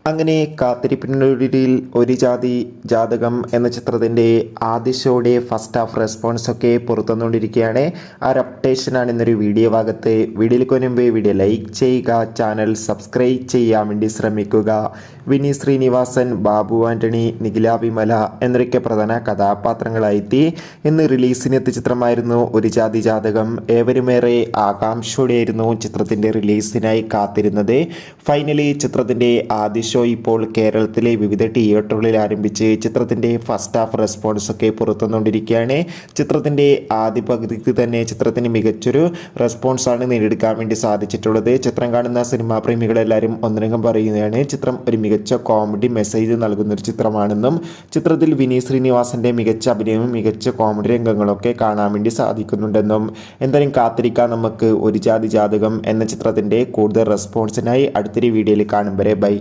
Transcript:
അങ്ങനെ കാത്തിരിപ്പിനൊടുവിൽ ഒരു ജാതി ജാതകം എന്ന ചിത്രത്തിൻ്റെ ആദ്യ ഷോയുടെ ഫസ്റ്റ് ഹാഫ് റെസ്പോൺസൊക്കെ പുറത്തുവന്നുകൊണ്ടിരിക്കുകയാണ്. ആ ഒരു അപ്ഡേഷനാണ് ഇന്നൊരു വീഡിയോ ഭാഗത്ത്. വീഡിയോയിലേക്ക് മുൻപ് വീഡിയോ ലൈക്ക് ചെയ്യുക, ചാനൽ സബ്സ്ക്രൈബ് ചെയ്യാൻ വേണ്ടി ശ്രമിക്കുക. വിനീത് ശ്രീനിവാസൻ, ബാബു ആൻ്റണി, നിഖില വിമല എന്നൊക്കെ പ്രധാന കഥാപാത്രങ്ങളായെത്തി ഇന്ന് റിലീസിനെത്തിയ ചിത്രമായിരുന്നു ഒരു ജാതി ജാതകം. ഏവരുമേറെ ആകാംക്ഷയോടെയായിരുന്നു ചിത്രത്തിൻ്റെ റിലീസിനായി കാത്തിരുന്നത്. ഫൈനലി ചിത്രത്തിൻ്റെ ആദ്യ ഷോ ഇപ്പോൾ കേരളത്തിലെ വിവിധ തിയേറ്ററുകളിൽ ആരംഭിച്ച് ചിത്രത്തിൻ്റെ ഫസ്റ്റ് ഹാഫ് റെസ്പോൺസൊക്കെ പുറത്തുവന്നുകൊണ്ടിരിക്കുകയാണ്. ചിത്രത്തിൻ്റെ ആദ്യ പകുതിക്ക് തന്നെ ചിത്രത്തിന് മികച്ചൊരു റെസ്പോൺസാണ് നേടിയെടുക്കാൻ വേണ്ടി സാധിച്ചിട്ടുള്ളത്. ചിത്രം കാണുന്ന സിനിമാ പ്രേമികളെല്ലാവരും ഒന്നടങ്കം പറയുന്നതാണ് ചിത്രം ഒരു മികച്ച കോമഡി മെസ്സേജ് നൽകുന്നൊരു ചിത്രമാണെന്നും ചിത്രത്തിൽ വിനീത് ശ്രീനിവാസൻ്റെ മികച്ച അഭിനയവും മികച്ച കോമഡി രംഗങ്ങളൊക്കെ കാണാൻ വേണ്ടി സാധിക്കുന്നുണ്ടെന്നും. എന്തായാലും കാത്തിരിക്കാം നമുക്ക് ഒരു ജാതി ജാതകം എന്ന ചിത്രത്തിൻ്റെ കൂടുതൽ റെസ്പോൺസിനായി. അടുത്തൊരു വീഡിയോയിൽ കാണും വരെ ബൈ.